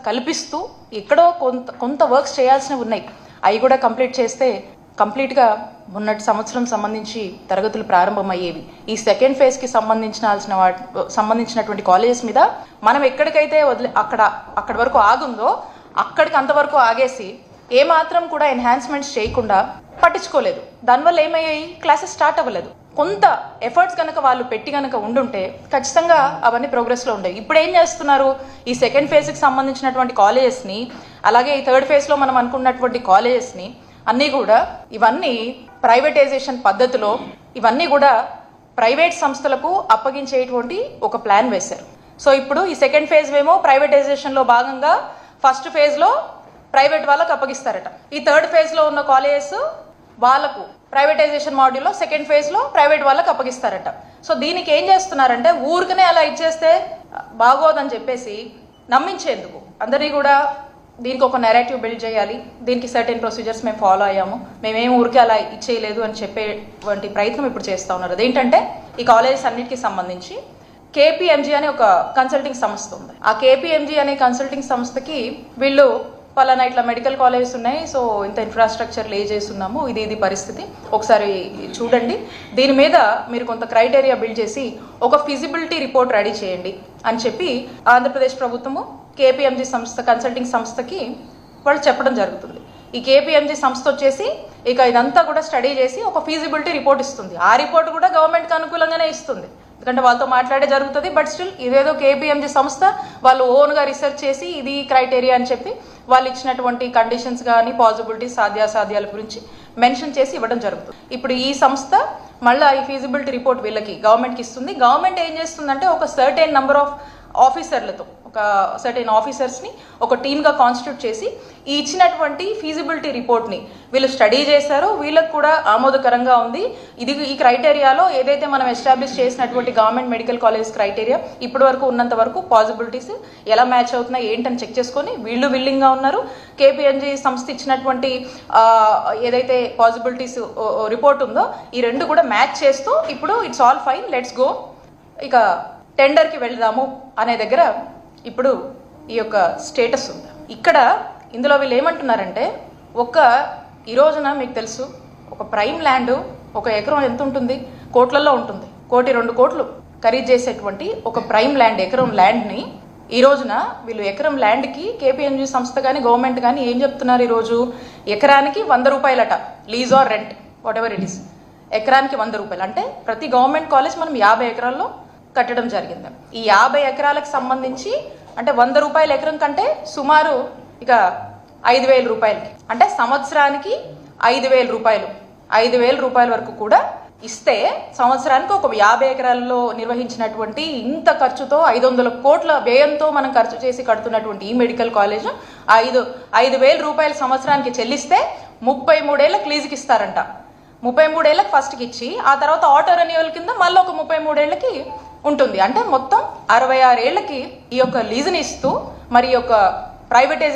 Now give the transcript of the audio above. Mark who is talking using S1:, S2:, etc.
S1: కల్పిస్తూ ఎక్కడో కొంత వర్క్స్ చేయాల్సినవి ఉన్నాయి. అవి కూడా కంప్లీట్ చేస్తే కంప్లీట్గా మొన్నటి సంవత్సరం సంబంధించి తరగతులు ప్రారంభమయ్యేవి. ఈ సెకండ్ ఫేజ్కి సంబంధించినటువంటి కాలేజెస్ మీద మనం ఎక్కడికైతే అక్కడి వరకు ఆగుందో అక్కడికి అంతవరకు ఆగేసి ఏమాత్రం కూడా ఎన్హాన్స్మెంట్స్ చేయకుండా పట్టించుకోలేదు. దానివల్ల ఏమయ్యాయి, క్లాసెస్ స్టార్ట్ అవ్వలేదు. కొంత ఎఫర్ట్స్ కనుక వాళ్ళు పెట్టి కనుక ఉండుంటే ఖచ్చితంగా అవన్నీ ప్రోగ్రెస్లో ఉండేవి. ఇప్పుడు ఏం చేస్తున్నారు, ఈ సెకండ్ ఫేజ్కి సంబంధించినటువంటి కాలేజెస్ని, అలాగే ఈ థర్డ్ ఫేజ్లో మనం అనుకున్నటువంటి కాలేజెస్ని అన్నీ కూడా ఇవన్నీ ప్రైవేటైజేషన్ పద్ధతిలో ఇవన్నీ కూడా ప్రైవేట్ సంస్థలకు అప్పగించేటువంటి ఒక ప్లాన్ వేశారు. సో ఇప్పుడు ఈ సెకండ్ ఫేజ్ ఏమో ప్రైవేటైజేషన్లో భాగంగా ఫస్ట్ ఫేజ్లో ప్రైవేట్ వాళ్ళకు అప్పగిస్తారట. ఈ థర్డ్ ఫేజ్లో ఉన్న కాలేజెస్ వాళ్ళకు ప్రైవేటైజేషన్ మాడ్యూల్లో సెకండ్ ఫేజ్లో ప్రైవేట్ వాళ్ళకు అప్పగిస్తారట. సో దీనికి ఏం చేస్తున్నారంటే ఊరికనే అలా ఇచ్చేస్తే బాగోదని చెప్పేసి నమ్మించేందుకు అందరినీ కూడా దీనికి ఒక నెరేటివ్ బిల్డ్ చేయాలి, దీనికి సర్టెన్ ప్రొసీజర్స్ మేము ఫాలో అయ్యాము, మేమేం ఊరికే అలా ఇచ్చేయలేదు అని చెప్పేటువంటి ప్రయత్నం ఇప్పుడు చేస్తూ ఉన్నారు. అదేంటంటే ఈ కాలేజెస్ అన్నిటికీ సంబంధించి KPMG అనే ఒక కన్సల్టింగ్ సంస్థ ఉంది. ఆ KPMG అనే కన్సల్టింగ్ సంస్థకి వీళ్ళు పలానా ఇట్లా మెడికల్ కాలేజెస్ ఉన్నాయి, సో ఇంత ఇన్ఫ్రాస్ట్రక్చర్ లే చేస్తున్నాము, ఇది పరిస్థితి, ఒకసారి చూడండి, దీని మీద మీరు కొంత క్రైటీరియా బిల్డ్ చేసి ఒక ఫిజిబిలిటీ రిపోర్ట్ రెడీ చేయండి అని చెప్పి ఆంధ్రప్రదేశ్ ప్రభుత్వము KPMG సంస్థ కన్సల్టింగ్ సంస్థకి వాళ్ళు చెప్పడం జరుగుతుంది. ఈ KPMG సంస్థ వచ్చేసి ఇక ఇదంతా కూడా స్టడీ చేసి ఒక ఫీజిబిలిటీ రిపోర్ట్ ఇస్తుంది. ఆ రిపోర్ట్ కూడా గవర్నమెంట్కి అనుకూలంగానే ఇస్తుంది, ఎందుకంటే వాళ్ళతో మాట్లాడే జరుగుతుంది. బట్ స్టిల్ ఇదేదో KPMG సంస్థ వాళ్ళు ఓన్గా రీసెర్చ్ చేసి ఇది క్రైటీరియా అని చెప్పి వాళ్ళు ఇచ్చినటువంటి కండిషన్స్ కానీ పాసిబిలిటీస్ సాధ్యాసాధ్యాల గురించి మెన్షన్ చేసి ఇవ్వడం జరుగుతుంది. ఇప్పుడు ఈ సంస్థ మళ్ళీ ఈ ఫీజిబిలిటీ రిపోర్ట్ వీళ్ళకి గవర్నమెంట్కి ఇస్తుంది. గవర్నమెంట్ ఏం చేస్తుందంటే ఒక సర్టెన్ నెంబర్ ఆఫ్ ఆఫీసర్లతో ఒక సర్టెన్ ఆఫీసర్స్ని ఒక టీమ్గా కాన్స్టిట్యూట్ చేసి ఈ ఇచ్చినటువంటి ఫీజిబిలిటీ రిపోర్ట్ని వీళ్ళు స్టడీ చేశారో వీళ్ళకి కూడా ఆమోదకరంగా ఉంది, ఇది ఈ క్రైటీరియాలో ఏదైతే మనం ఎస్టాబ్లిష్ చేసినటువంటి గవర్నమెంట్ మెడికల్ కాలేజ్ క్రైటీరియా ఇప్పటి వరకు ఉన్నంత వరకు పాసిబిలిటీస్ ఎలా మ్యాచ్ అవుతున్నాయి ఏంటని చెక్ చేసుకొని వీళ్ళు విల్లింగ్గా ఉన్నారు. KPMG సంస్థ ఇచ్చినటువంటి ఏదైతే పాసిబిలిటీస్ రిపోర్ట్ ఉందో ఈ రెండు కూడా మ్యాచ్ చేస్తూ ఇప్పుడు it's all fine, let's go, ఇక టెండర్కి వెళ్దాము అనే దగ్గర ఇప్పుడు ఈ యొక్క స్టేటస్ ఉంది. ఇక్కడ ఇందులో వీళ్ళు ఏమంటున్నారంటే ఈ రోజున మీకు తెలుసు ఒక ప్రైమ్ ల్యాండ్ ఒక ఎకరం ఎంత ఉంటుంది, కోట్లలో ఉంటుంది. 1-2 కోట్లు ఖరీదు చేసేటువంటి ఒక ప్రైమ్ ల్యాండ్ ఎకరం ల్యాండ్ని ఈ రోజున వీళ్ళు ఎకరం ల్యాండ్కి KPMG సంస్థ కానీ గవర్నమెంట్ కానీ ఏం చెప్తున్నారు, ఈరోజు ఎకరానికి 100 రూపాయలట, lease or rent what ever it is, ఎకరానికి 100 రూపాయలు. అంటే ప్రతి గవర్నమెంట్ కాలేజ్ మనం 50 ఎకరాల్లో కట్టడం జరిగింది. ఈ 50 ఎకరాలకు సంబంధించి అంటే 100 రూపాయల ఎకరం కంటే సుమారు ఇక 5,000 రూపాయలకి, అంటే సంవత్సరానికి 5,000 రూపాయలు, 5,000 రూపాయల వరకు కూడా ఇస్తే సంవత్సరానికి ఒక 50 ఎకరాల్లో నిర్వహించినటువంటి ఇంత ఖర్చుతో 500 కోట్ల వ్యయంతో మనం ఖర్చు చేసి కడుతున్నటువంటి ఈ మెడికల్ కాలేజ్ 5,000 రూపాయలు సంవత్సరానికి చెల్లిస్తే 33 ఏళ్ళకి లీజుకి ఇస్తారంట. 33 ఏళ్ళకి ఫస్ట్కి ఇచ్చి ఆ తర్వాత ఆటో రెన్యువల్ కింద మళ్ళీ ఒక 33 ఏళ్ళకి ఉంటుంది. అంటే మొత్తం 66 ఏళ్ళకి ఈ యొక్క లీజుని ఇస్తూ మరి ఈ యొక్క ప్రైవేటైజ్